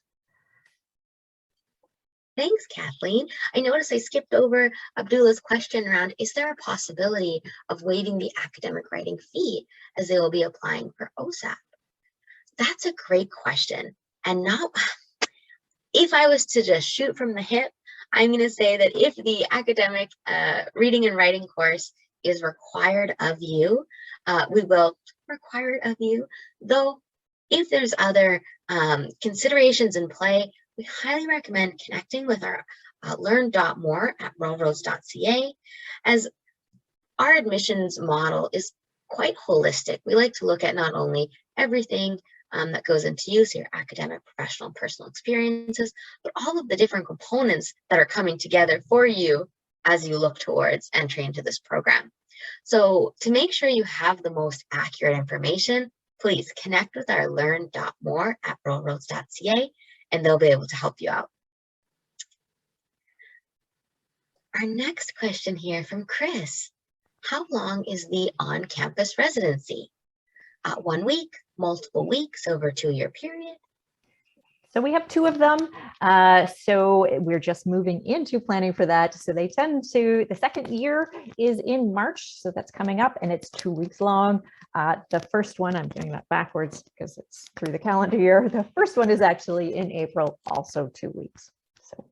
Thanks, Kathleen. I noticed I skipped over Abdullah's question around, is there a possibility of waiving the academic writing fee as they will be applying for OSAP? That's a great question. And not, if I was to just shoot from the hip, I'm going to say that if the academic reading and writing course is required of you, we will require it of you. Though, if there's other considerations in play, we highly recommend connecting with our learn.more@rollroads.ca, as our admissions model is quite holistic. We like to look at not only everything that goes into use, your academic, professional, and personal experiences, but all of the different components that are coming together for you as you look towards entry into this program. So to make sure you have the most accurate information, please connect with our learn.more@rollroads.ca and they'll be able to help you out. Our next question here from Chris. How long is the on-campus residency? 1 week, multiple weeks, over a 2-year period? So we have 2 of them. So we're just moving into planning for that. So they tend to, the second year is in March. So that's coming up and it's 2 weeks long. The first one, I'm doing that backwards because it's through the calendar year. The first one is actually in April, also 2 weeks. So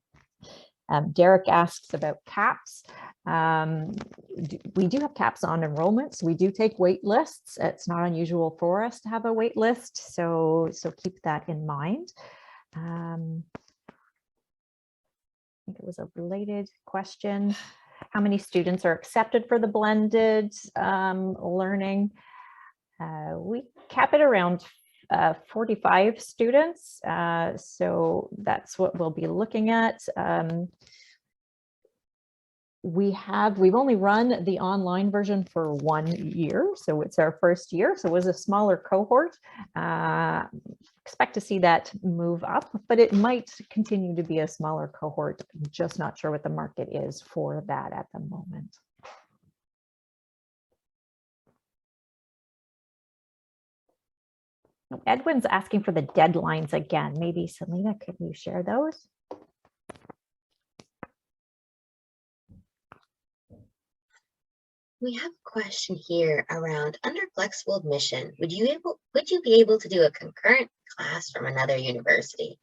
Derek asks about caps. We do have caps on enrollments. We do take wait lists. It's not unusual for us to have a wait list, so keep that in mind. I think it was a related question. How many students are accepted for the blended learning? We cap it around 45 students, so that's what we'll be looking at. We've only run the online version for 1 year, so it's our first year, so it was a smaller cohort. Expect to see that move up, but it might continue to be a smaller cohort. I'm just not sure what the market is for that at the moment. Edwin's asking for the deadlines again. Maybe Selena, could you share those? We have a question here around under flexible admission. Would you be able to do a concurrent class from another university?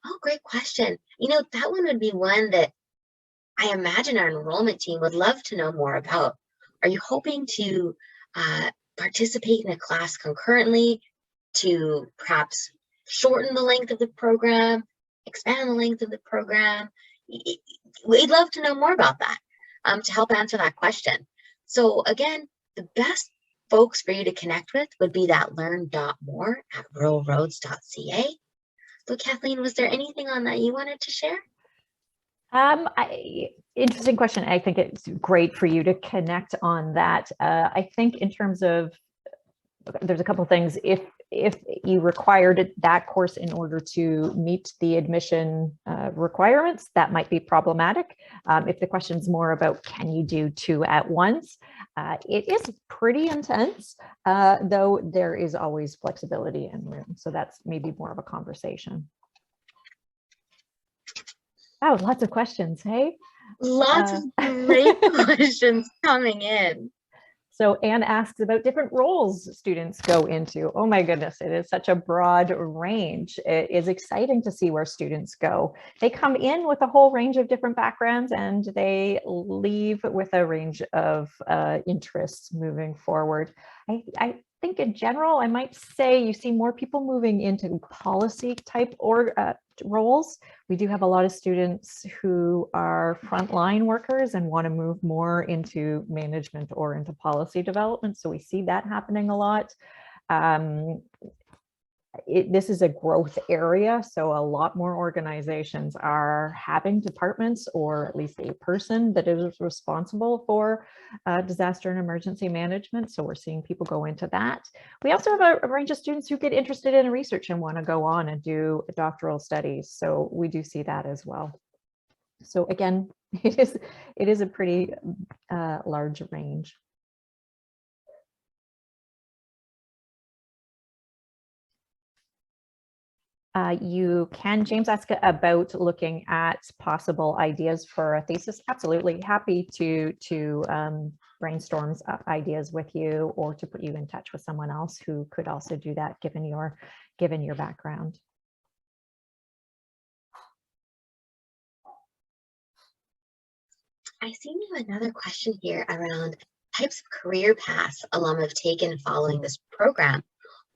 Oh, great question. You know, that one would be one that I imagine our enrollment team would love to know more about. Are you hoping to participate in a class concurrently to perhaps shorten the length of the program, expand the length of the program? We'd love to know more about that to help answer that question. So again, the best folks for you to connect with would be that learn.more@ruralroads.ca. So Kathleen, was there anything on that you wanted to share? Interesting question. I think it's great for you to connect on that. I think in terms of, there's a couple of things. If you required that course in order to meet the admission requirements, that might be problematic. If the question's more about can you do 2 at once, it is pretty intense, though there is always flexibility and room. So that's maybe more of a conversation. Wow, lots of questions, hey? Lots of great questions coming in. So Anne asks about different roles students go into. Oh my goodness, it is such a broad range. It is exciting to see where students go. They come in with a whole range of different backgrounds and they leave with a range of interests moving forward. I think in general, I might say you see more people moving into policy type roles. We do have a lot of students who are frontline workers and want to move more into management or into policy development. So we see that happening a lot. This is a growth area, so a lot more organizations are having departments or at least a person that is responsible for disaster and emergency management. So we're seeing people go into that. We also have a range of students who get interested in research and want to go on and do doctoral studies. So we do see that as well. So again, it is a pretty large range. You can, James asked about looking at possible ideas for a thesis. Absolutely happy to brainstorm ideas with you or to put you in touch with someone else who could also do that given your background. I see we have another question here around types of career paths alum have taken following this program.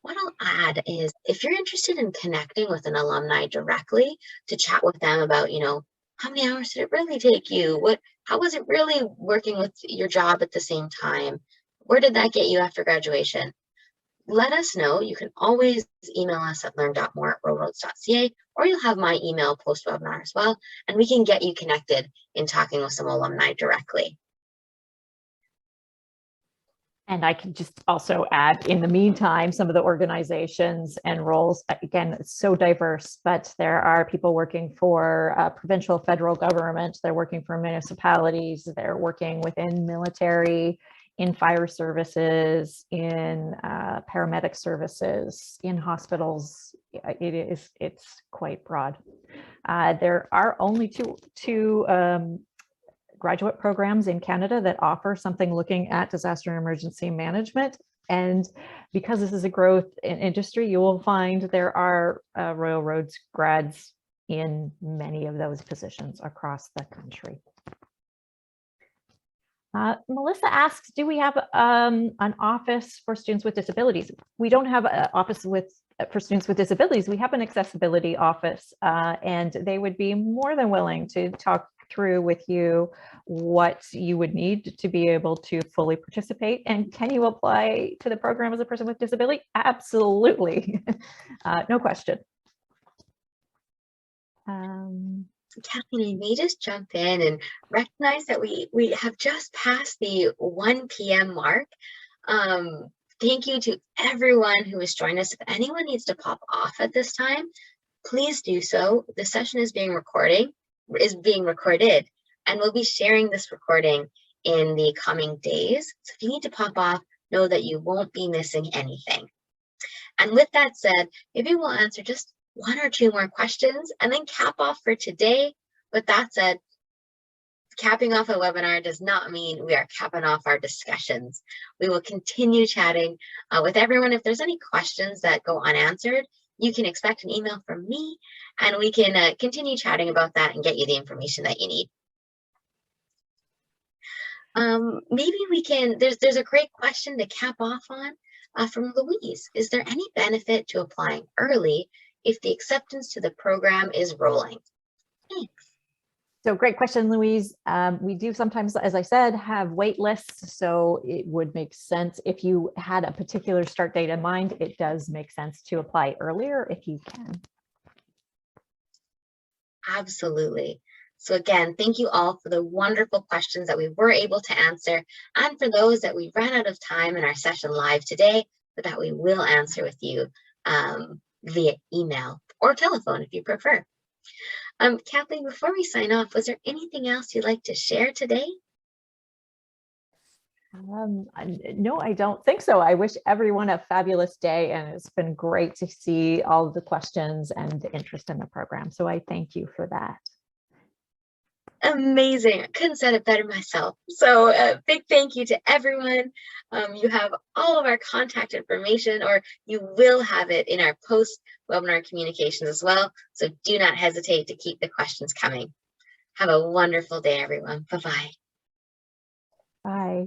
What I'll add is if you're interested in connecting with an alumni directly to chat with them about, you know, how many hours did it really take you? How was it really working with your job at the same time? Where did that get you after graduation? Let us know. You can always email us at learn.more@ruralroads.ca, or you'll have my email post-webinar as well, and we can get you connected in talking with some alumni directly. And I can just also add, in the meantime, some of the organizations and roles, again, it's so diverse, but there are people working for provincial, federal government, they're working for municipalities, they're working within military, in fire services, in paramedic services, in hospitals. It's quite broad. There are only two graduate programs in Canada that offer something looking at disaster and emergency management. And because this is a growth in industry, you will find there are Royal Roads grads in many of those positions across the country. Melissa asks, do we have an office for students with disabilities? We don't have an office for students with disabilities. We have an accessibility office, and they would be more than willing to talk through with you what you would need to be able to fully participate. And can you apply to the program as a person with disability? Absolutely, no question. Kathleen, may just jump in and recognize that we have just passed the 1 p.m. mark. Thank you to everyone who has joined us. If anyone needs to pop off at this time, please do so. The session is being recorded, and we'll be sharing this recording in the coming days. So if you need to pop off, know that you won't be missing anything. And with that said, maybe we'll answer just 1 or 2 more questions and then cap off for today. With that said, capping off a webinar does not mean we are capping off our discussions. We will continue chatting with everyone. If there's any questions that go unanswered, you can expect an email from me, and we can continue chatting about that and get you the information that you need. Maybe we can, there's a great question to cap off on from Louise. Is there any benefit to applying early if the acceptance to the program is rolling? Thanks. So great question, Louise. We do sometimes, as I said, have wait lists. So it would make sense if you had a particular start date in mind, it does make sense to apply earlier if you can. Absolutely. So again, thank you all for the wonderful questions that we were able to answer, and for those that we ran out of time in our session live today, but that we will answer with you via email or telephone if you prefer. Kathleen, before we sign off, was there anything else you'd like to share today? No, I don't think so. I wish everyone a fabulous day, and it's been great to see all of the questions and the interest in the program. So I thank you for that. Amazing. I couldn't said it better myself. So a big thank you to everyone. You have all of our contact information, or you will have it in our post-webinar communications as well. So do not hesitate to keep the questions coming. Have a wonderful day, everyone. Bye-bye. Bye.